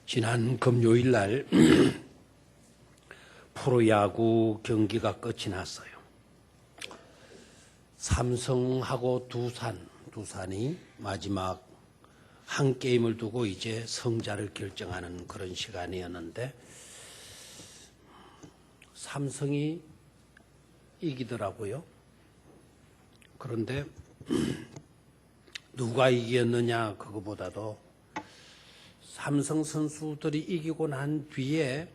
지난 금요일 날 프로야구 경기가 끝이 났어요. 삼성하고 두산이 마지막 한 게임을 두고 이제 승자를 결정하는 그런 시간이었는데 삼성이 이기더라고요. 그런데 누가 이겼느냐 그거보다도 삼성 선수들이 이기고 난 뒤에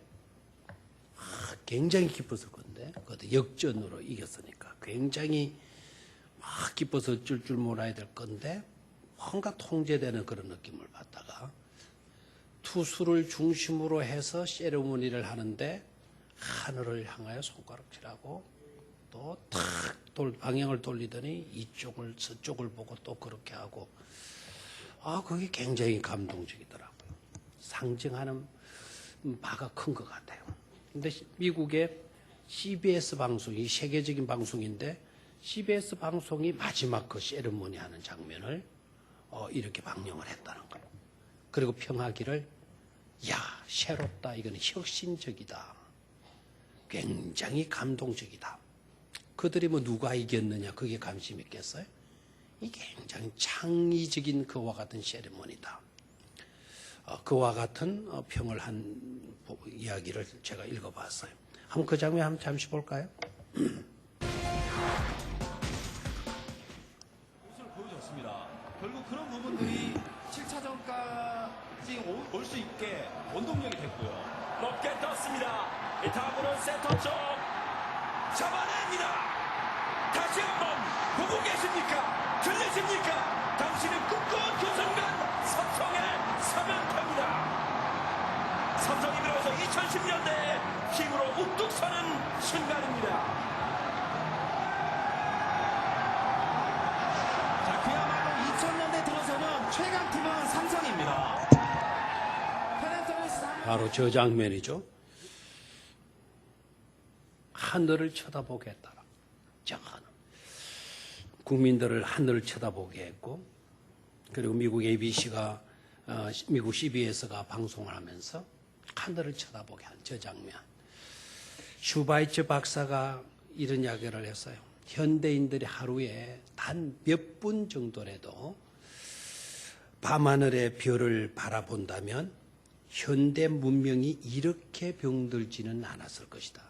굉장히 기뻤을 건데 그것도 역전으로 이겼으니까 굉장히 막 기뻐서 어쩔 줄 몰라야 될 건데 뭔가 통제되는 그런 느낌을 받다가 투수를 중심으로 해서 세레모니를 하는데 하늘을 향하여 손가락질하고 또 탁 방향을 돌리더니 이쪽을 저쪽을 보고 또 그렇게 하고 그게 굉장히 감동적이더라고요. 상징하는 바가 큰 것 같아요. 근데 미국의 CBS 방송이 세계적인 방송인데 CBS 방송이 마지막 그 세레모니 하는 장면을 이렇게 방영을 했다는 거예요. 그리고 평하기를 새롭다. 이건 혁신적이다. 굉장히 감동적이다. 그들이 누가 이겼느냐 그게 관심 있겠어요? 이 굉장히 창의적인 그와 같은 세레모니다. 그와 같은 평을 한 이야기를 제가 읽어봤어요. 한번 그 장면 한번 잠시 볼까요? 모습을 보여줬습니다. 결국 그런 부분들이 7차전까지 올 수 있게 원동력이 됐고요. 높게 떴습니다. 이 타구는 센터 쪽 잡아냅니다. 다시 한번 보고 계십니까? 들리십니까? 당신은 꿈꿔온 그 순간 삼성의 3연패입니다. 삼성이 들어서 2010년대에 힘으로 우뚝 서는 순간입니다. 자, 그야말로 2000년대 들어서는 최강팀은 삼성입니다. 바로 저 장면이죠. 하늘을 쳐다보게 했다. 저 하늘. 국민들을 하늘을 쳐다보게 했고, 그리고 미국 ABC가, 미국 CBS가 방송을 하면서 하늘을 쳐다보게 한 저 장면. 슈바이처 박사가 이런 이야기를 했어요. 현대인들이 하루에 단 몇 분 정도라도 밤하늘의 별을 바라본다면 현대 문명이 이렇게 병들지는 않았을 것이다.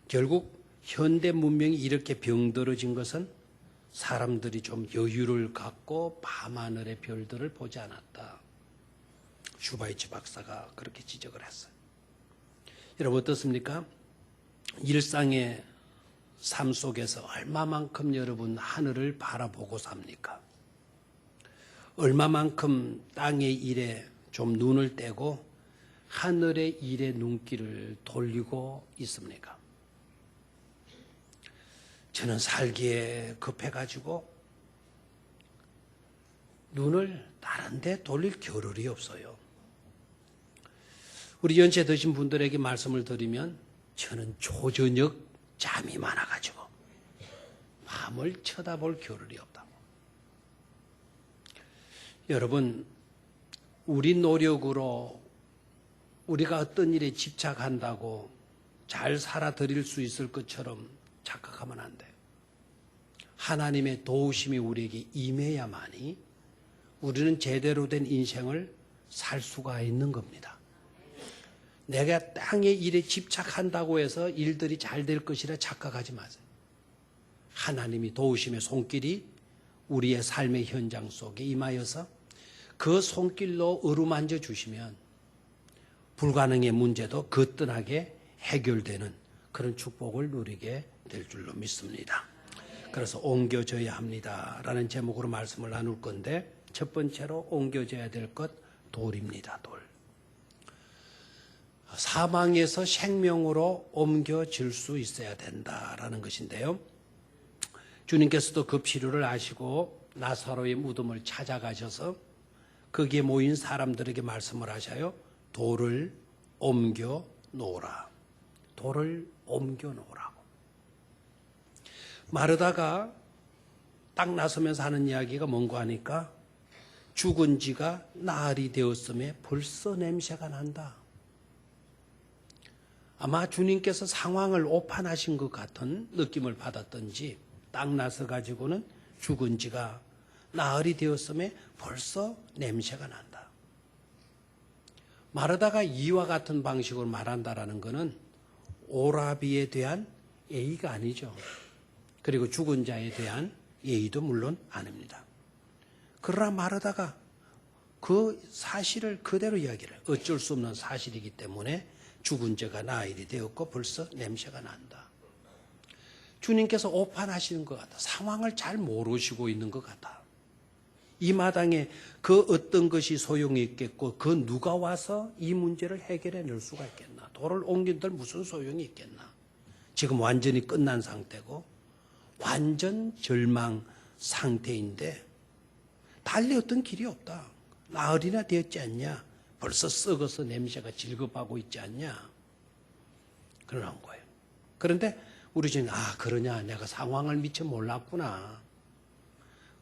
결국 현대 문명이 이렇게 병들어진 것은 사람들이 좀 여유를 갖고 밤하늘의 별들을 보지 않았다. 슈바이처 박사가 그렇게 지적을 했어요. 여러분 어떻습니까? 일상의 삶 속에서 얼마만큼 여러분 하늘을 바라보고 삽니까? 얼마만큼 땅의 일에 좀 눈을 떼고 하늘의 일에 눈길을 돌리고 있습니까? 저는 살기에 급해가지고 눈을 다른 데 돌릴 겨를이 없어요. 우리 연세 드신 분들에게 말씀을 드리면 저는 초저녁 잠이 많아가지고 밤을 쳐다볼 겨를이 없다고. 여러분, 우리 노력으로 우리가 어떤 일에 집착한다고 잘 살아드릴 수 있을 것처럼 착각하면 안 돼요. 하나님의 도우심이 우리에게 임해야만이 우리는 제대로 된 인생을 살 수가 있는 겁니다. 내가 땅의 일에 집착한다고 해서 일들이 잘 될 것이라 착각하지 마세요. 하나님이 도우심의 손길이 우리의 삶의 현장 속에 임하여서 그 손길로 어루만져 주시면 불가능의 문제도 거뜬하게 해결되는 그런 축복을 누리게 될 줄로 믿습니다. 그래서 옮겨져야 합니다라는 제목으로 말씀을 나눌 건데 첫 번째로 옮겨져야 될 것 돌입니다. 돌. 사망에서 생명으로 옮겨질 수 있어야 된다라는 것인데요. 주님께서도 그 필요를 아시고 나사로의 무덤을 찾아가셔서 거기에 모인 사람들에게 말씀을 하셔요. 돌을 옮겨 놓으라. 돌을 옮겨 놓으라고. 마르다가 딱 나서면서 하는 이야기가 뭔가 하니까 죽은 지가 나흘이 되었음에 벌써 냄새가 난다. 아마 주님께서 상황을 오판하신 것 같은 느낌을 받았던지 딱 나서 가지고는 죽은 지가 나흘이 되었음에 벌써 냄새가 난다. 마르다가 이와 같은 방식으로 말한다라는 것은 오라비에 대한 예의가 아니죠. 그리고 죽은 자에 대한 예의도 물론 아닙니다. 그러나 마르다가 그 사실을 그대로 이야기를 해요. 어쩔 수 없는 사실이기 때문에 죽은 자가 나흘이 되었고 벌써 냄새가 난다. 주님께서 오판하시는 것 같다. 상황을 잘 모르시고 있는 것 같다. 이 마당에 그 어떤 것이 소용이 있겠고 그 누가 와서 이 문제를 해결해 낼 수가 있겠나. 돌을 옮긴들 무슨 소용이 있겠나. 지금 완전히 끝난 상태고 완전 절망 상태인데 달리 어떤 길이 없다. 나흘이나 되었지 않냐. 벌써 썩어서 냄새가 질급하고 있지 않냐. 그러는 거예요. 그런데 우리 주님 그러냐. 내가 상황을 미처 몰랐구나.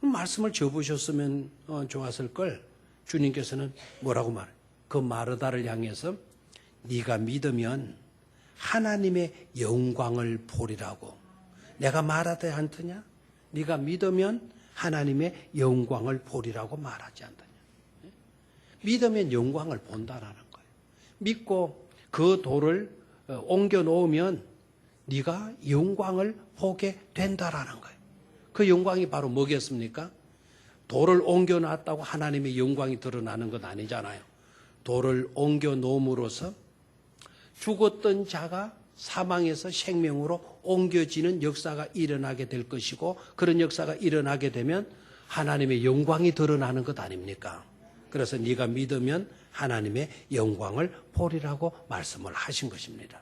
말씀을 접으셨으면 좋았을 걸. 주님께서는 뭐라고 말해요? 그 마르다를 향해서 네가 믿으면 하나님의 영광을 보리라고. 내가 말하되 않더냐? 네가 믿으면 하나님의 영광을 보리라고 말하지 않더냐? 믿으면 영광을 본다라는 거예요. 믿고 그 돌을 옮겨 놓으면 네가 영광을 보게 된다라는 거예요. 그 영광이 바로 뭐겠습니까? 돌을 옮겨 놨다고 하나님의 영광이 드러나는 건 아니잖아요. 돌을 옮겨 놓음으로써 죽었던 자가 사망에서 생명으로 옮겨지는 역사가 일어나게 될 것이고 그런 역사가 일어나게 되면 하나님의 영광이 드러나는 것 아닙니까? 그래서 네가 믿으면 하나님의 영광을 보리라고 말씀을 하신 것입니다.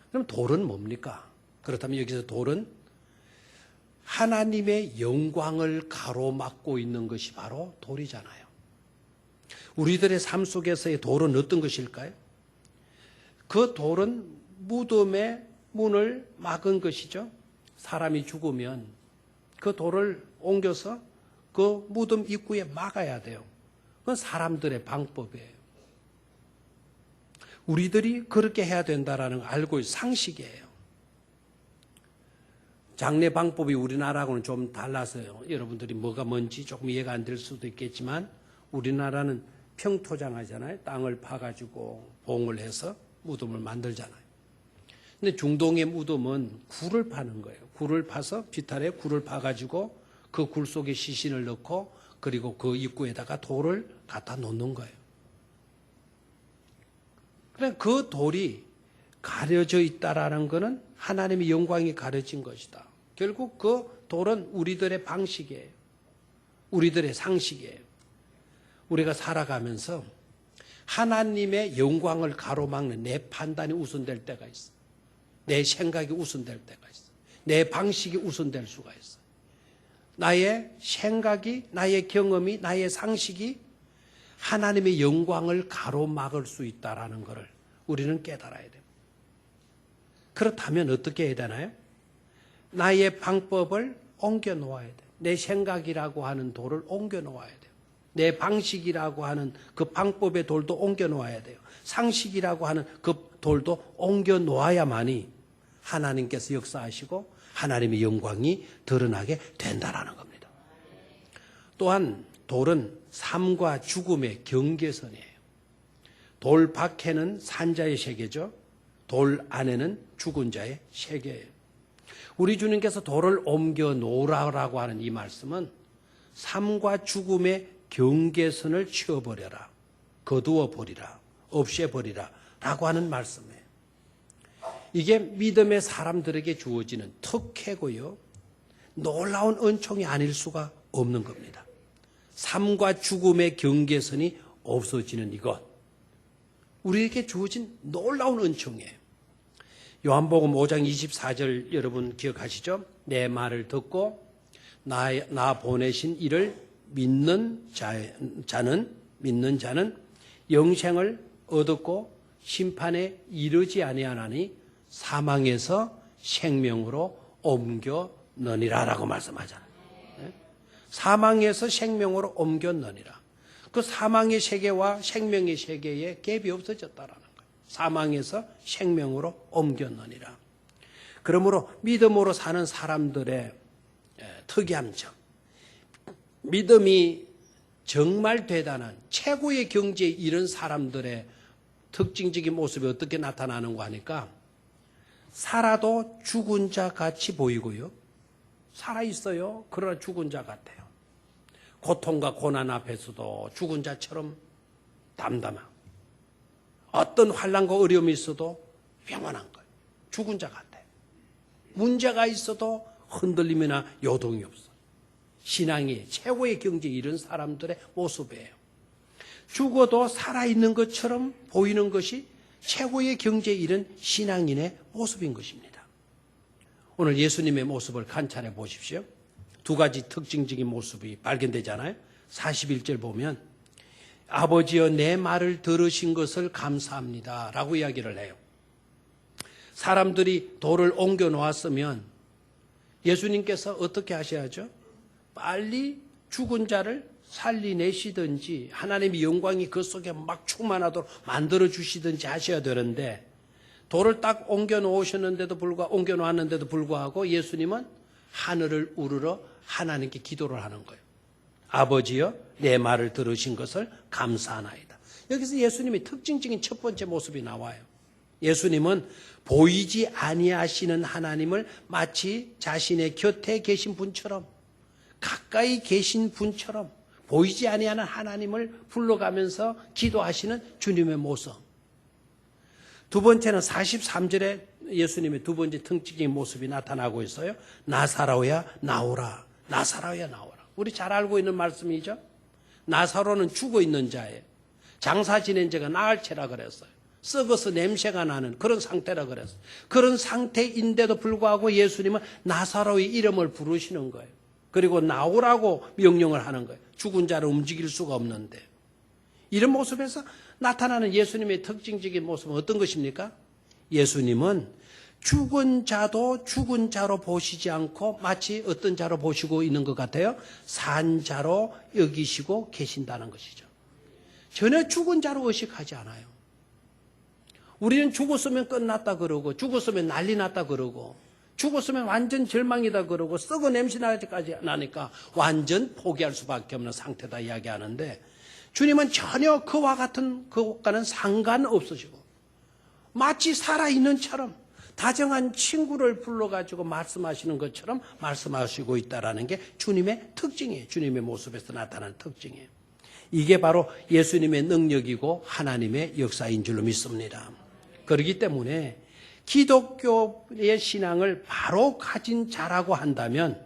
그럼 돌은 뭡니까? 그렇다면 여기서 돌은 하나님의 영광을 가로막고 있는 것이 바로 돌이잖아요. 우리들의 삶 속에서의 돌은 어떤 것일까요? 그 돌은 무덤의 문을 막은 것이죠. 사람이 죽으면 그 돌을 옮겨서 그 무덤 입구에 막아야 돼요. 그건 사람들의 방법이에요. 우리들이 그렇게 해야 된다라는 걸 알고 있는 상식이에요. 장례 방법이 우리나라하고는 좀 달라서요. 여러분들이 뭐가 뭔지 조금 이해가 안 될 수도 있겠지만 우리나라는 평토장하잖아요. 땅을 파가지고 봉을 해서 무덤을 만들잖아요. 근데 중동의 무덤은 굴을 파는 거예요. 굴을 파서 비탈에 굴을 파가지고 그 굴 속에 시신을 넣고 그리고 그 입구에다가 돌을 갖다 놓는 거예요. 그래 그 돌이 가려져 있다라는 것은 하나님의 영광이 가려진 것이다. 결국 그 돌은 우리들의 방식이에요. 우리들의 상식이에요. 우리가 살아가면서 하나님의 영광을 가로막는 내 판단이 우선될 때가 있어. 내 생각이 우선될 때가 있어. 내 방식이 우선될 수가 있어. 나의 생각이, 나의 경험이, 나의 상식이 하나님의 영광을 가로막을 수 있다라는 것을 우리는 깨달아야 됩니다. 그렇다면 어떻게 해야 되나요? 나의 방법을 옮겨 놓아야 돼. 내 생각이라고 하는 돌을 옮겨 놓아야 돼요. 내 방식이라고 하는 그 방법의 돌도 옮겨 놓아야 돼요. 상식이라고 하는 그 돌도 옮겨 놓아야만이 하나님께서 역사하시고 하나님의 영광이 드러나게 된다라는 겁니다. 또한 돌은 삶과 죽음의 경계선이에요. 돌 밖에는 산자의 세계죠. 돌 안에는 죽은 자의 세계예요. 우리 주님께서 돌을 옮겨 놓으라고 하는 이 말씀은 삶과 죽음의 경계선을 치워버려라, 거두어 버리라, 없애버리라 라고 하는 말씀이에요. 이게 믿음의 사람들에게 주어지는 특혜고요. 놀라운 은총이 아닐 수가 없는 겁니다. 삶과 죽음의 경계선이 없어지는 이것. 우리에게 주어진 놀라운 은총이에요. 요한복음 5장 24절 여러분 기억하시죠? 내 말을 듣고 나 보내신 이를 믿는 자는 영생을 얻었고 심판에 이르지 아니하나니 사망에서 생명으로 옮겨느니라라고 말씀하잖아요. 사망에서 생명으로 옮겨느니라. 그 사망의 세계와 생명의 세계에 갭이 없어졌다라는 거예요. 사망에서 생명으로 옮겼느니라. 그러므로 믿음으로 사는 사람들의 특이한 점, 믿음이 정말 대단한 최고의 경지에 이른 사람들의 특징적인 모습이 어떻게 나타나는가 하니까 살아도 죽은 자 같이 보이고요. 살아있어요. 그러나 죽은 자 같아요. 고통과 고난 앞에서도 죽은 자처럼 담담하고 어떤 환난과 어려움이 있어도 평안한 거예요. 죽은 자 같아요. 문제가 있어도 흔들림이나 요동이 없어. 신앙이 최고의 경지에 이른 사람들의 모습이에요. 죽어도 살아있는 것처럼 보이는 것이 최고의 경지에 이른 신앙인의 모습인 것입니다. 오늘 예수님의 모습을 관찰해 보십시오. 두 가지 특징적인 모습이 발견되잖아요. 41절 보면 아버지여 내 말을 들으신 것을 감사합니다 라고 이야기를 해요. 사람들이 돌을 옮겨 놓았으면 예수님께서 어떻게 하셔야죠? 빨리 죽은 자를 살리내시든지 하나님의 영광이 그 속에 막 충만하도록 만들어 주시든지 하셔야 되는데 돌을 딱 옮겨 놓으셨는데도 불구하고 옮겨 놓았는데도 불구하고 예수님은 하늘을 우러러 하나님께 기도를 하는 거예요. 아버지여 내 말을 들으신 것을 감사하나이다. 여기서 예수님의 특징적인 첫 번째 모습이 나와요. 예수님은 보이지 아니하시는 하나님을 마치 자신의 곁에 계신 분처럼 가까이 계신 분처럼 보이지 아니하는 하나님을 불러가면서 기도하시는 주님의 모습. 두 번째는 43절에 예수님의 두 번째 특징적인 모습이 나타나고 있어요. 나사로야 나오라. 나사로야 나오라. 우리 잘 알고 있는 말씀이죠. 나사로는 죽어 있는 자예요. 장사 지낸 자가 나을 채라 그랬어요. 썩어서 냄새가 나는 그런 상태라 그랬어요. 그런 상태인데도 불구하고 예수님은 나사로의 이름을 부르시는 거예요. 그리고 나오라고 명령을 하는 거예요. 죽은 자를 움직일 수가 없는데. 이런 모습에서 나타나는 예수님의 특징적인 모습은 어떤 것입니까? 예수님은 죽은 자도 죽은 자로 보시지 않고 마치 어떤 자로 보시고 있는 것 같아요? 산 자로 여기시고 계신다는 것이죠. 전혀 죽은 자로 의식하지 않아요. 우리는 죽었으면 끝났다 그러고 죽었으면 난리 났다 그러고 죽었으면 완전 절망이다 그러고 썩어 냄새 나기까지 나니까 완전 포기할 수밖에 없는 상태다 이야기하는데 주님은 전혀 그와 같은 그것과는 상관없으시고 마치 살아있는 처럼 다정한 친구를 불러가지고 말씀하시는 것처럼 말씀하시고 있다는 게 주님의 특징이에요. 주님의 모습에서 나타나는 특징이에요. 이게 바로 예수님의 능력이고 하나님의 역사인 줄로 믿습니다. 그렇기 때문에 기독교의 신앙을 바로 가진 자라고 한다면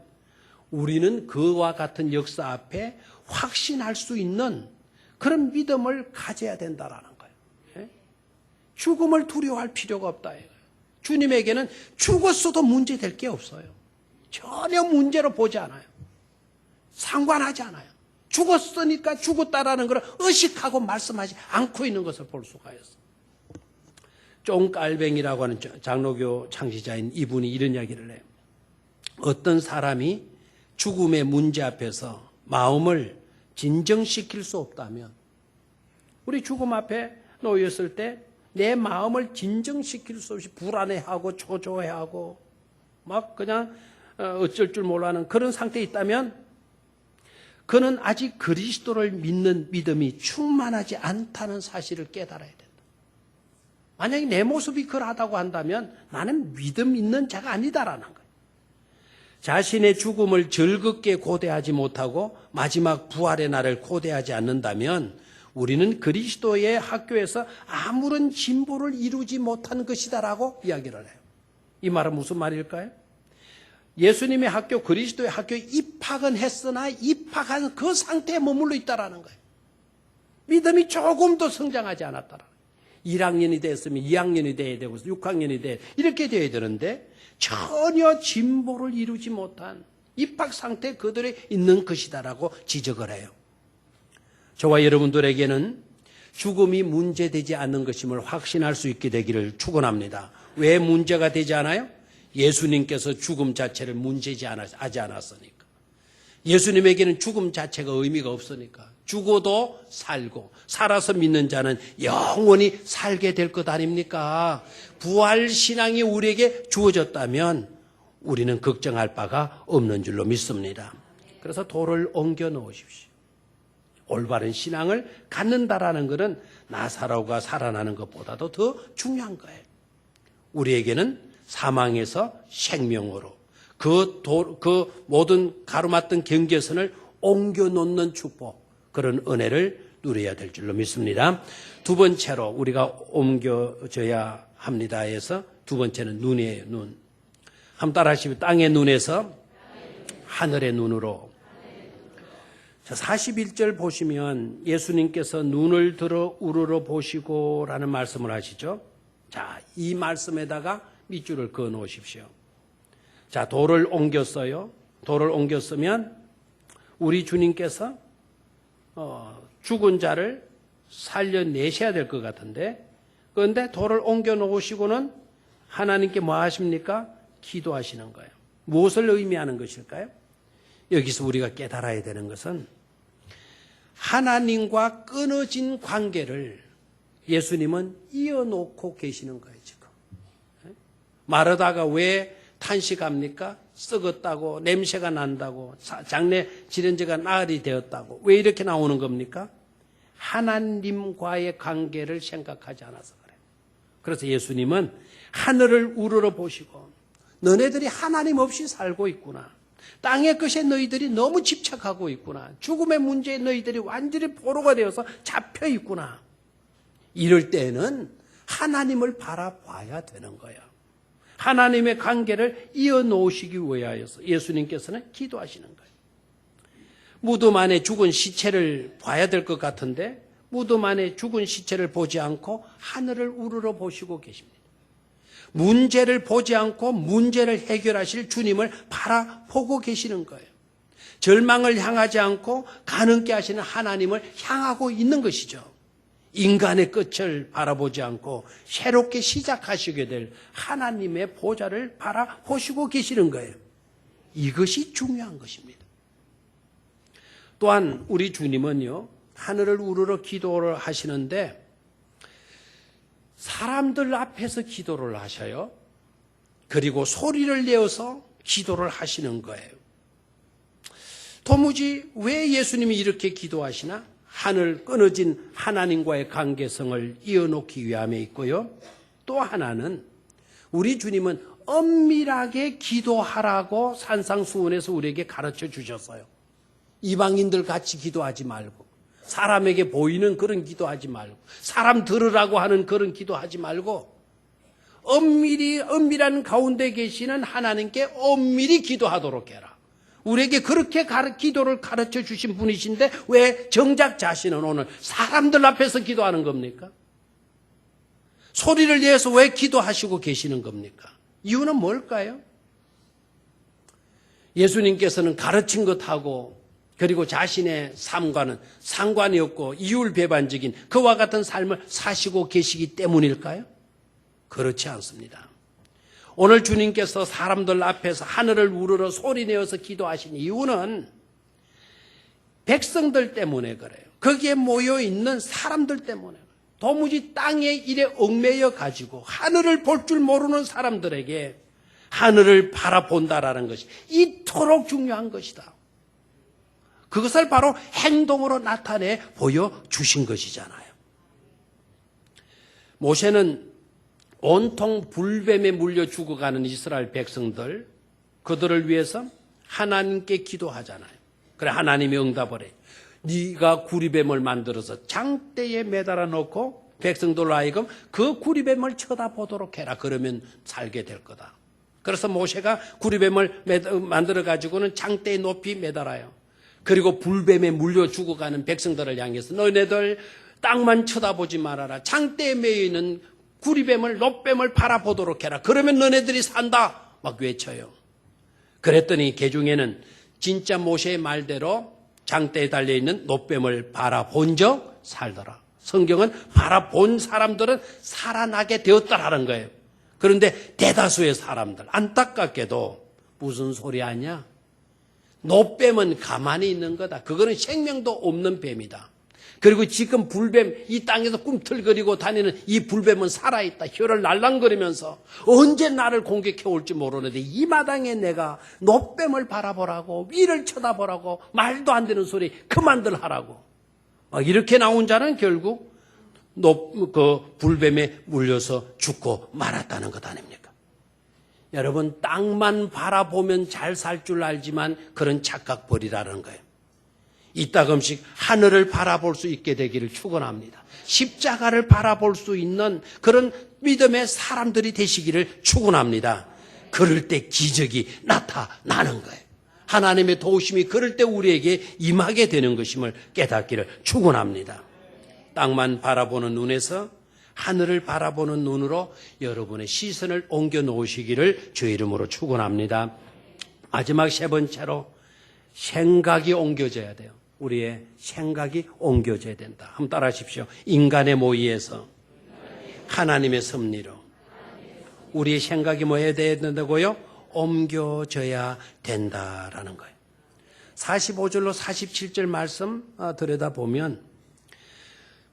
우리는 그와 같은 역사 앞에 확신할 수 있는 그런 믿음을 가져야 된다라는 거예요. 죽음을 두려워할 필요가 없다. 주님에게는 죽었어도 문제될 게 없어요. 전혀 문제로 보지 않아요. 상관하지 않아요. 죽었으니까 죽었다라는 걸 의식하고 말씀하지 않고 있는 것을 볼 수가 있어요. 쫑깔뱅이라고 하는 장로교 창시자인 이분이 이런 이야기를 해요. 어떤 사람이 죽음의 문제 앞에서 마음을 진정시킬 수 없다면 우리 죽음 앞에 놓였을 때 내 마음을 진정시킬 수 없이 불안해하고 초조해하고 막 그냥 어쩔 줄 몰라하는 그런 상태에 있다면 그는 아직 그리스도를 믿는 믿음이 충만하지 않다는 사실을 깨달아야 된다. 만약에 내 모습이 그러하다고 한다면 나는 믿음 있는 자가 아니다라는 거예요. 자신의 죽음을 즐겁게 고대하지 못하고 마지막 부활의 날을 고대하지 않는다면 우리는 그리스도의 학교에서 아무런 진보를 이루지 못한 것이다라고 이야기를 해요. 이 말은 무슨 말일까요? 예수님의 학교, 그리스도의 학교에 입학은 했으나 입학한 그 상태에 머물러 있다라는 거예요. 믿음이 조금도 성장하지 않았다라는 거예요. 1학년이 됐으면 2학년이 돼야 되고 6학년이 돼야 이렇게 돼야 되는데 전혀 진보를 이루지 못한 입학 상태에 그들이 있는 것이다라고 지적을 해요. 저와 여러분들에게는 죽음이 문제되지 않는 것임을 확신할 수 있게 되기를 축원합니다. 왜 문제가 되지 않아요? 예수님께서 죽음 자체를 문제지 하지 않았으니까. 예수님에게는 죽음 자체가 의미가 없으니까 죽어도 살고 살아서 믿는 자는 영원히 살게 될 것 아닙니까? 부활신앙이 우리에게 주어졌다면 우리는 걱정할 바가 없는 줄로 믿습니다. 그래서 돌을 옮겨 놓으십시오. 올바른 신앙을 갖는다라는 것은 나사로가 살아나는 것보다도 더 중요한 거예요. 우리에게는 사망에서 생명으로 그 모든 가로막던 경계선을 옮겨 놓는 축복, 그런 은혜를 누려야 될 줄로 믿습니다. 두 번째로 우리가 옮겨져야 합니다 해서 두 번째는 눈이에요. 눈. 한번 따라 하시면 땅의 눈에서 하늘의 눈으로. 자, 41절 보시면 예수님께서 눈을 들어 우러러 보시고 라는 말씀을 하시죠. 자, 이 말씀에다가 밑줄을 그어 놓으십시오. 자, 돌을 옮겼어요. 돌을 옮겼으면 우리 주님께서 죽은 자를 살려내셔야 될 것 같은데, 그런데 돌을 옮겨 놓으시고는 하나님께 뭐 하십니까? 기도하시는 거예요. 무엇을 의미하는 것일까요? 여기서 우리가 깨달아야 되는 것은 하나님과 끊어진 관계를 예수님은 이어놓고 계시는 거예요, 지금. 마르다가 왜 탄식합니까? 썩었다고, 냄새가 난다고, 장래 지련제가 나흘이 되었다고. 왜 이렇게 나오는 겁니까? 하나님과의 관계를 생각하지 않아서 그래요. 그래서 예수님은 하늘을 우러러 보시고, 너네들이 하나님 없이 살고 있구나. 땅의 것에 너희들이 너무 집착하고 있구나. 죽음의 문제에 너희들이 완전히 포로가 되어서 잡혀 있구나. 이럴 때는 하나님을 바라봐야 되는 거예요. 하나님의 관계를 이어놓으시기 위하여서 예수님께서는 기도하시는 거예요. 무덤 안에 죽은 시체를 봐야 될 것 같은데 무덤 안에 죽은 시체를 보지 않고 하늘을 우러러 보시고 계십니다. 문제를 보지 않고 문제를 해결하실 주님을 바라보고 계시는 거예요. 절망을 향하지 않고 가능케 하시는 하나님을 향하고 있는 것이죠. 인간의 끝을 바라보지 않고 새롭게 시작하시게 될 하나님의 보좌를 바라보시고 계시는 거예요. 이것이 중요한 것입니다. 또한 우리 주님은요, 하늘을 우러러 기도를 하시는데 사람들 앞에서 기도를 하셔요. 그리고 소리를 내어서 기도를 하시는 거예요. 도무지 왜 예수님이 이렇게 기도하시나? 하늘 끊어진 하나님과의 관계성을 이어놓기 위함에 있고요. 또 하나는 우리 주님은 엄밀하게 기도하라고 산상수훈에서 우리에게 가르쳐 주셨어요. 이방인들 같이 기도하지 말고, 사람에게 보이는 그런 기도하지 말고, 사람 들으라고 하는 그런 기도하지 말고, 엄밀한 가운데 계시는 하나님께 엄밀히 기도하도록 해라. 우리에게 그렇게 기도를 가르쳐 주신 분이신데 왜 정작 자신은 오늘 사람들 앞에서 기도하는 겁니까? 소리를 내서 왜 기도하시고 계시는 겁니까? 이유는 뭘까요? 예수님께서는 가르친 것하고 그리고 자신의 삶과는 상관이 없고 이율배반적인 그와 같은 삶을 사시고 계시기 때문일까요? 그렇지 않습니다. 오늘 주님께서 사람들 앞에서 하늘을 우러러 소리내어서 기도하신 이유는 백성들 때문에 그래요. 거기에 모여있는 사람들 때문에 그래요. 도무지 땅의 일에 얽매여 가지고 하늘을 볼 줄 모르는 사람들에게 하늘을 바라본다라는 것이 이토록 중요한 것이다. 그것을 바로 행동으로 나타내 보여주신 것이잖아요. 모세는 온통 불뱀에 물려 죽어가는 이스라엘 백성들, 그들을 위해서 하나님께 기도하잖아요. 그래 하나님이 응답을 해요. 네가 구리뱀을 만들어서 장대에 매달아 놓고 백성들로 하여금 그 구리뱀을 쳐다보도록 해라. 그러면 살게 될 거다. 그래서 모세가 구리뱀을 만들어 가지고는 장대에 높이 매달아요. 그리고 불뱀에 물려 죽어가는 백성들을 향해서 너네들 땅만 쳐다보지 말아라. 장대에 매여있는 구리뱀을 놋뱀을 바라보도록 해라. 그러면 너네들이 산다. 막 외쳐요. 그랬더니 개중에는 진짜 모세의 말대로 장대에 달려있는 놋뱀을 바라본 적 살더라. 성경은 바라본 사람들은 살아나게 되었다라는 거예요. 그런데 대다수의 사람들 안타깝게도 무슨 소리 하냐? 노뱀은 가만히 있는 거다. 그거는 생명도 없는 뱀이다. 그리고 지금 불뱀, 이 땅에서 꿈틀거리고 다니는 이 불뱀은 살아있다. 혀를 날랑거리면서 언제 나를 공격해 올지 모르는데 이 마당에 내가 노뱀을 바라보라고, 위를 쳐다보라고, 말도 안 되는 소리 그만들 하라고. 막 이렇게 나온 자는 결국 그 불뱀에 물려서 죽고 말았다는 것 아닙니까? 여러분, 땅만 바라보면 잘 살 줄 알지만 그런 착각 버리라는 거예요. 이따금씩 하늘을 바라볼 수 있게 되기를 축원합니다. 십자가를 바라볼 수 있는 그런 믿음의 사람들이 되시기를 축원합니다. 그럴 때 기적이 나타나는 거예요. 하나님의 도우심이 그럴 때 우리에게 임하게 되는 것임을 깨닫기를 축원합니다. 땅만 바라보는 눈에서 하늘을 바라보는 눈으로 여러분의 시선을 옮겨 놓으시기를 주의 이름으로 축원합니다. 마지막 세 번째로 생각이 옮겨져야 돼요. 우리의 생각이 옮겨져야 된다. 한번 따라 하십시오. 인간의 모의에서 하나님의 섭리로 우리의 생각이 뭐 해야 된다고요? 옮겨져야 된다라는 거예요. 45절로 47절 말씀 들여다보면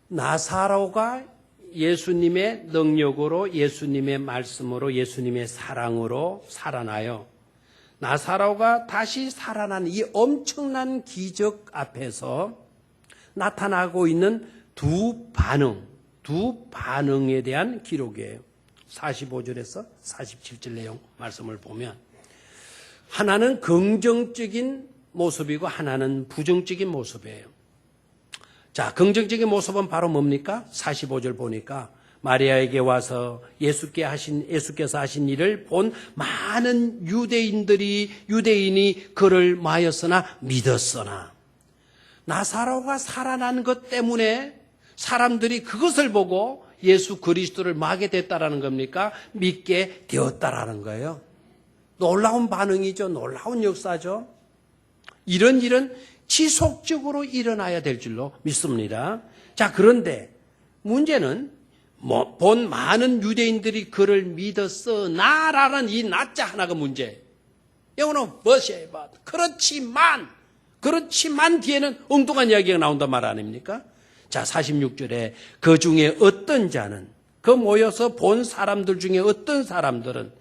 나사로가 예수님의 능력으로, 예수님의 말씀으로, 예수님의 사랑으로 살아나요. 나사로가 다시 살아난 이 엄청난 기적 앞에서 나타나고 있는 두 반응에 대한 기록이에요. 45절에서 47절 내용 말씀을 보면 하나는 긍정적인 모습이고 하나는 부정적인 모습이에요. 자, 긍정적인 모습은 바로 뭡니까? 45절 보니까 마리아에게 와서 예수께서 하신 일을 본 많은 유대인이 그를 마였으나 믿었으나 나사로가 살아난 것 때문에 사람들이 그것을 보고 예수 그리스도를 마게 됐다라는 겁니까? 믿게 되었다라는 거예요. 놀라운 반응이죠. 놀라운 역사죠. 이런 일은 지속적으로 일어나야 될 줄로 믿습니다. 자, 그런데 문제는 본 많은 유대인들이 그를 믿었으나라는 이 나자 하나가 문제예요. 영어는 뭐시에요? 그렇지만 뒤에는 엉뚱한 이야기가 나온단 말 아닙니까? 자, 46절에 그 중에 어떤 자는 그 모여서 본 사람들 중에 어떤 사람들은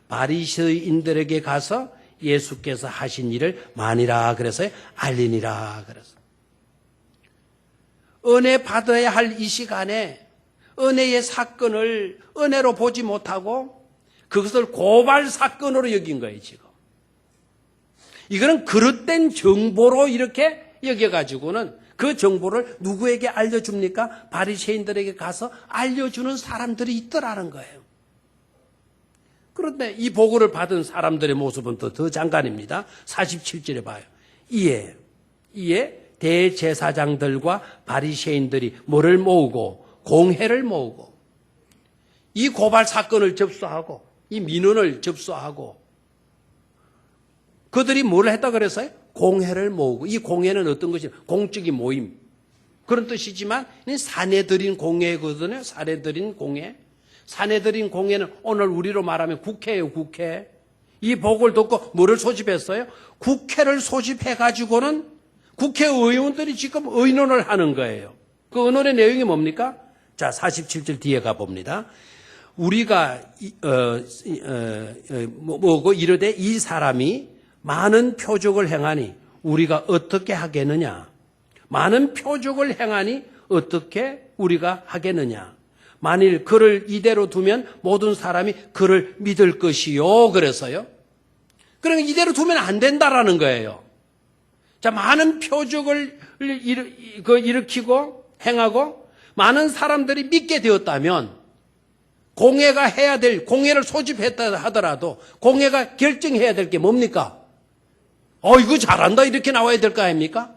바리새인들에게 가서 예수께서 하신 일을 많이라 그래서 알리니라 그래서 은혜 받아야 할 이 시간에 은혜의 사건을 은혜로 보지 못하고 그것을 고발 사건으로 여긴 거예요, 지금. 이거는 그릇된 정보로 이렇게 여겨가지고는 그 정보를 누구에게 알려줍니까? 바리새인들에게 가서 알려주는 사람들이 있더라는 거예요. 그런데 이 보고를 받은 사람들의 모습은 더 장관입니다. 47절에 봐요. 이에 대제사장들과 바리새인들이 뭐를 모으고 공회를 모으고 이 고발 사건을 접수하고 이 민원을 접수하고 그들이 뭘 했다 그랬어요? 공회를 모으고 이 공회는 어떤 것이냐? 공적인 모임 그런 뜻이지만 사내들인 공회거든요. 사내들인 공회. 사내들인 공회는 오늘 우리로 말하면 국회예요. 국회. 이 보고를 듣고 뭐를 소집했어요? 국회를 소집해가지고는 국회의원들이 지금 의논을 하는 거예요. 그 의논의 내용이 뭡니까? 자, 47절 뒤에 가봅니다. 우리가 뭐고 이르되 이 사람이 많은 표적을 행하니 우리가 어떻게 하겠느냐? 많은 표적을 행하니 어떻게 우리가 하겠느냐? 만일 그를 이대로 두면 모든 사람이 그를 믿을 것이요. 그래서요. 그러니까 이대로 두면 안 된다라는 거예요. 자, 많은 표적을 일으키고 행하고 많은 사람들이 믿게 되었다면 공회가 해야 될, 공회를 소집했다 하더라도 공회가 결정해야 될 게 뭡니까? 이거 잘한다 이렇게 나와야 될 거 아닙니까?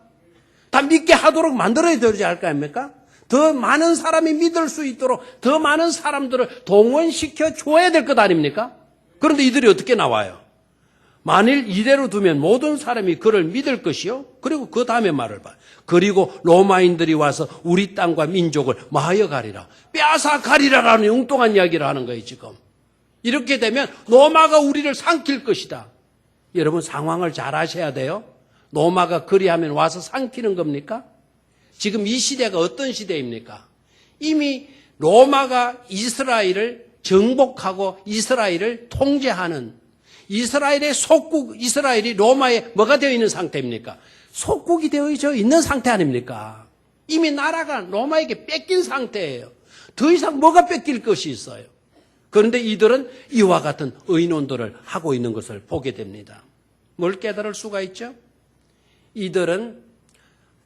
다 믿게 하도록 만들어야 되지 않을 거 아닙니까? 더 많은 사람이 믿을 수 있도록 더 많은 사람들을 동원시켜 줘야 될 것 아닙니까? 그런데 이들이 어떻게 나와요? 만일 이대로 두면 모든 사람이 그를 믿을 것이요. 그리고 그 다음에 말을 봐요. 그리고 로마인들이 와서 우리 땅과 민족을 마하여 가리라. 빼앗아 가리라라는 엉뚱한 이야기를 하는 거예요, 지금. 이렇게 되면 로마가 우리를 삼킬 것이다. 여러분 상황을 잘 아셔야 돼요. 로마가 그리하면 와서 삼키는 겁니까? 지금 이 시대가 어떤 시대입니까? 이미 로마가 이스라엘을 정복하고 이스라엘을 통제하는, 이스라엘의 속국, 이스라엘이 로마에 뭐가 되어 있는 상태입니까? 속국이 되어 있는 상태 아닙니까? 이미 나라가 로마에게 뺏긴 상태예요. 더 이상 뭐가 뺏길 것이 있어요. 그런데 이들은 이와 같은 의논들을 하고 있는 것을 보게 됩니다. 뭘 깨달을 수가 있죠? 이들은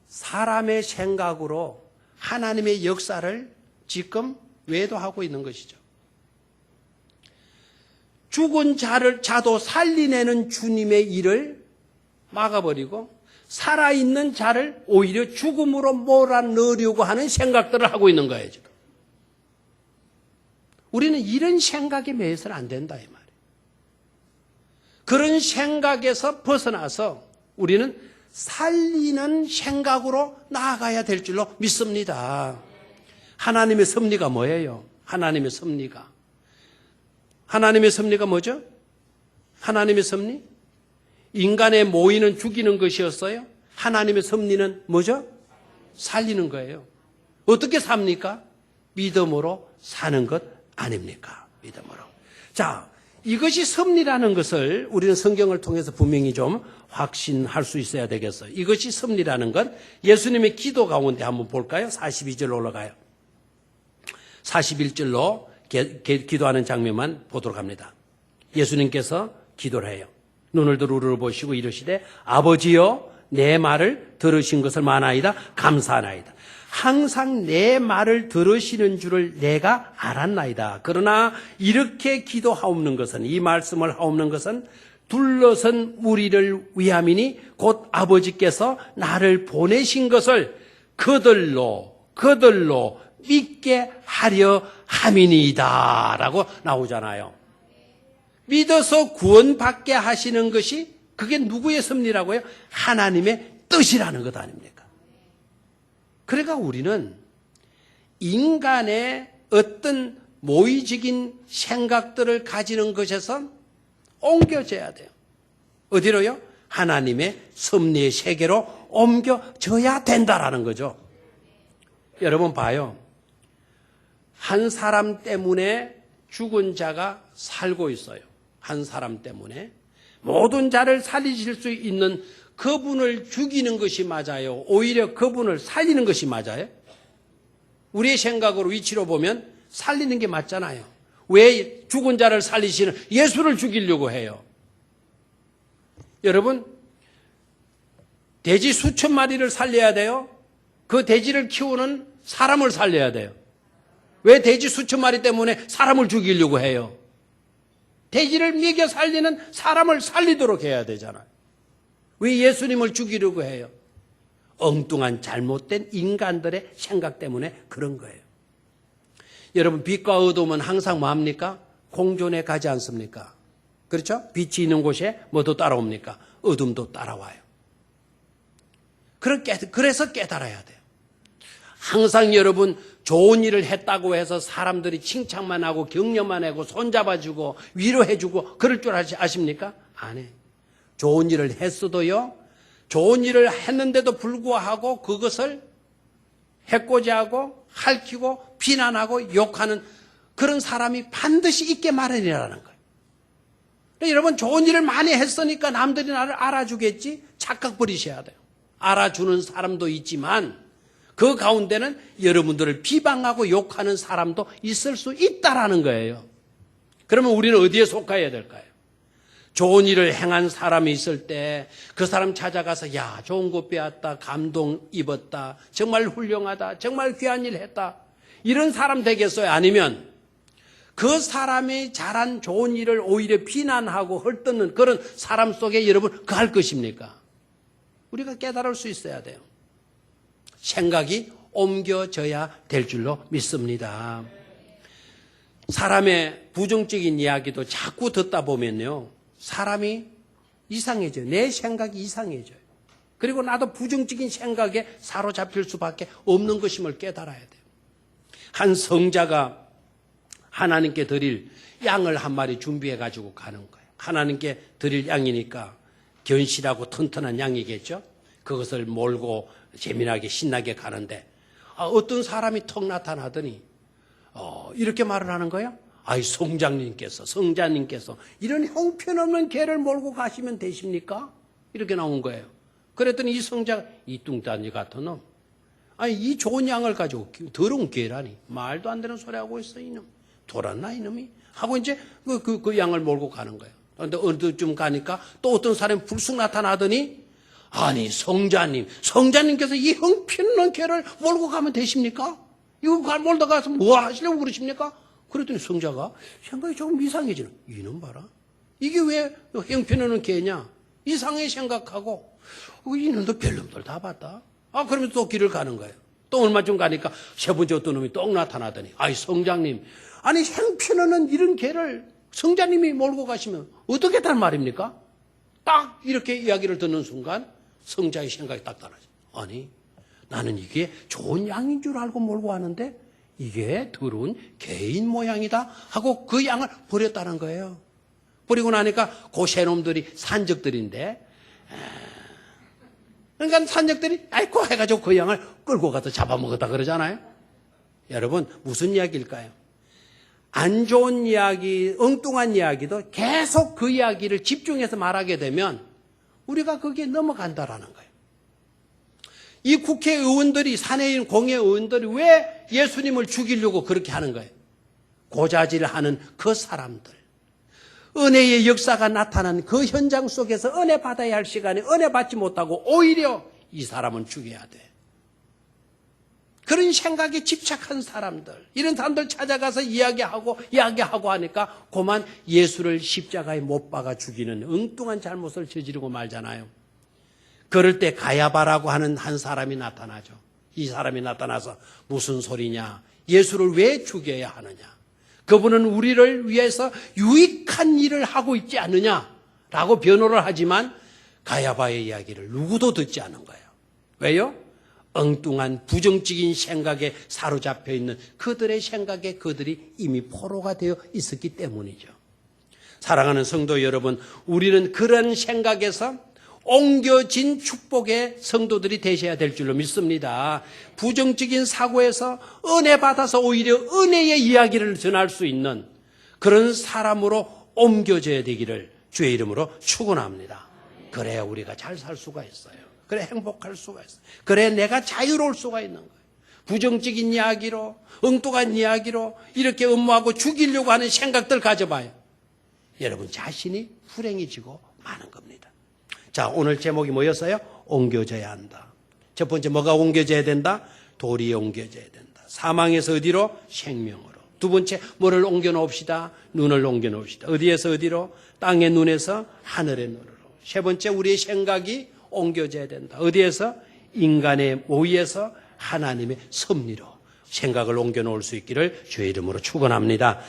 사람의 생각으로 하나님의 역사를 지금 외도하고 있는 것이죠. 죽은 자도 살리내는 주님의 일을 막아버리고 살아있는 자를 오히려 죽음으로 몰아넣으려고 하는 생각들을 하고 있는 거예요, 지금. 우리는 이런 생각에 매여서는 안 된다, 이 말이에요. 그런 생각에서 벗어나서 우리는 살리는 생각으로 나아가야 될 줄로 믿습니다. 하나님의 섭리가 뭐예요? 하나님의 섭리가. 하나님의 섭리가 뭐죠? 하나님의 섭리? 인간의 모의는 죽이는 것이었어요. 하나님의 섭리는 뭐죠? 살리는 거예요. 어떻게 삽니까? 믿음으로 사는 것 아닙니까? 믿음으로. 자, 이것이 섭리라는 것을 우리는 성경을 통해서 분명히 좀 확신할 수 있어야 되겠어요. 이것이 섭리라는 건 예수님의 기도 가운데 한번 볼까요? 42절로 올라가요. 41절로 기도하는 장면만 보도록 합니다. 예수님께서 기도를 해요. 눈을 들어 우러러 보시고 이르시되 아버지여 내 말을 들으신 것을 마나이다 감사하나이다. 항상 내 말을 들으시는 줄을 내가 알았나이다. 그러나 이렇게 기도하옵는 것은, 이 말씀을 하옵는 것은 둘러선 무리를 위함이니 곧 아버지께서 나를 보내신 것을 그들로 믿게 하려 함이니이다 라고 나오잖아요. 믿어서 구원받게 하시는 것이 그게 누구의 섭리라고요? 하나님의 뜻이라는 것 아닙니까? 그러니까 우리는 인간의 어떤 모의적인 생각들을 가지는 것에서 옮겨져야 돼요. 어디로요? 하나님의 섭리의 세계로 옮겨져야 된다라는 거죠. 여러분 봐요. 한 사람 때문에 죽은 자가 살고 있어요. 한 사람 때문에. 모든 자를 살리실 수 있는 그분을 죽이는 것이 맞아요? 오히려 그분을 살리는 것이 맞아요? 우리의 생각으로 위치로 보면 살리는 게 맞잖아요. 왜 죽은 자를 살리시는 예수를 죽이려고 해요? 여러분, 돼지 수천 마리를 살려야 돼요? 그 돼지를 키우는 사람을 살려야 돼요. 왜 돼지 수천 마리 때문에 사람을 죽이려고 해요? 돼지를 먹여 살리는 사람을 살리도록 해야 되잖아요. 왜 예수님을 죽이려고 해요? 엉뚱한 잘못된 인간들의 생각 때문에 그런 거예요. 여러분, 빛과 어둠은 항상 뭐합니까? 공존해 가지 않습니까? 그렇죠? 빛이 있는 곳에 뭐도 따라옵니까? 어둠도 따라와요. 그래서 깨달아야 돼요. 항상 여러분 좋은 일을 했다고 해서 사람들이 칭찬만 하고 격려만 하고 손잡아주고 위로해주고 그럴 줄 아십니까? 안 해. 좋은 일을 했어도요. 좋은 일을 했는데도 불구하고 그것을 해코지하고 핥히고 비난하고 욕하는 그런 사람이 반드시 있게 마련이라는 거예요. 여러분 좋은 일을 많이 했으니까 남들이 나를 알아주겠지? 착각 버리셔야 돼요. 알아주는 사람도 있지만 그 가운데는 여러분들을 비방하고 욕하는 사람도 있을 수 있다라는 거예요. 그러면 우리는 어디에 속해야 될까요? 좋은 일을 행한 사람이 있을 때 그 사람 찾아가서 야 좋은 것 배웠다, 감동 입었다, 정말 훌륭하다, 정말 귀한 일 했다 이런 사람 되겠어요? 아니면 그 사람이 잘한 좋은 일을 오히려 비난하고 헐뜯는 그런 사람 속에 여러분 그 할 것입니까? 우리가 깨달을 수 있어야 돼요. 생각이 옮겨져야 될 줄로 믿습니다. 사람의 부정적인 이야기도 자꾸 듣다 보면요. 사람이 이상해져요. 내 생각이 이상해져요. 그리고 나도 부정적인 생각에 사로잡힐 수밖에 없는 것임을 깨달아야 돼요. 한 성자가 하나님께 드릴 양을 한 마리 준비해 가지고 가는 거예요. 하나님께 드릴 양이니까 견실하고 튼튼한 양이겠죠. 그것을 몰고 재미나게 신나게 가는데 어떤 사람이 턱 나타나더니 이렇게 말을 하는 거야. 아이 성자님께서 이런 형편없는 개를 몰고 가시면 되십니까? 이렇게 나온 거예요. 그랬더니 이 성자가 이 뚱딴지 같은 놈, 아니 이 좋은 양을 가지고 더러운 개라니 말도 안 되는 소리 하고 있어 이놈. 돌았나 이놈이? 하고 이제 그 양을 몰고 가는 거예요. 그런데 어느 쯤 가니까 또 어떤 사람이 불쑥 나타나더니 아니 성자님께서 이 형편없는 개를 몰고 가면 되십니까? 이거 몰다 가서 뭐 하시려고 그러십니까? 그랬더니 성자가 생각이 조금 이상해지는. 이놈 봐라. 이게 왜 형편없는 개냐? 이상하게 생각하고 이놈도 별놈들 다 봤다. 그러면 또 길을 가는 거예요. 또 얼마쯤 가니까 세 번째 어떤 놈이 또 나타나더니 아이 성장님, 아니 형편없는 이런 개를 성자님이 몰고 가시면 어떻겠다는 말입니까? 딱 이렇게 이야기를 듣는 순간 성자의 생각이 딱 달라져. 아니 나는 이게 좋은 양인 줄 알고 몰고 왔는데 이게 더러운 개인 모양이다 하고 그 양을 버렸다는 거예요. 버리고 나니까 그 새 놈들이 산적들인데 그러니까 산적들이 아이고 해가지고 그 양을 끌고 가서 잡아먹었다 그러잖아요. 여러분 무슨 이야기일까요? 안 좋은 이야기, 엉뚱한 이야기도 계속 그 이야기를 집중해서 말하게 되면 우리가 거기에 넘어간다라는 거예요. 이 국회의원들이, 사내인 공회의원들이 왜 예수님을 죽이려고 그렇게 하는 거예요? 고자질하는 그 사람들. 은혜의 역사가 나타난 그 현장 속에서 은혜 받아야 할 시간에 은혜 받지 못하고 오히려 이 사람은 죽여야 돼. 그런 생각에 집착한 사람들, 이런 사람들 찾아가서 이야기하고 하니까 그만 예수를 십자가에 못 박아 죽이는 엉뚱한 잘못을 저지르고 말잖아요. 그럴 때 가야바라고 하는 한 사람이 나타나죠. 이 사람이 나타나서 무슨 소리냐? 예수를 왜 죽여야 하느냐? 그분은 우리를 위해서 유익한 일을 하고 있지 않느냐라고 변호를 하지만 가야바의 이야기를 누구도 듣지 않은 거예요. 왜요? 엉뚱한 부정적인 생각에 사로잡혀 있는 그들의 생각에 그들이 이미 포로가 되어 있었기 때문이죠. 사랑하는 성도 여러분, 우리는 그런 생각에서 옮겨진 축복의 성도들이 되셔야 될 줄로 믿습니다. 부정적인 사고에서 은혜 받아서 오히려 은혜의 이야기를 전할 수 있는 그런 사람으로 옮겨져야 되기를 주의 이름으로 축원합니다. 그래야 우리가 잘 살 수가 있어요. 그래 행복할 수가 있어요. 그래 내가 자유로울 수가 있는 거예요. 부정적인 이야기로, 엉뚱한 이야기로 이렇게 음모하고 죽이려고 하는 생각들 가져봐요. 여러분 자신이 불행해지고 마는 겁니다. 자, 오늘 제목이 뭐였어요? 옮겨져야 한다. 첫 번째 뭐가 옮겨져야 된다? 돌이 옮겨져야 된다. 사망에서 어디로? 생명으로. 두 번째 뭐를 옮겨놓읍시다? 눈을 옮겨놓읍시다. 어디에서 어디로? 땅의 눈에서 하늘의 눈으로. 세 번째 우리의 생각이 옮겨져야 된다. 어디에서? 인간의 모의에서 하나님의 섭리로 생각을 옮겨놓을 수 있기를 주의 이름으로 축원합니다.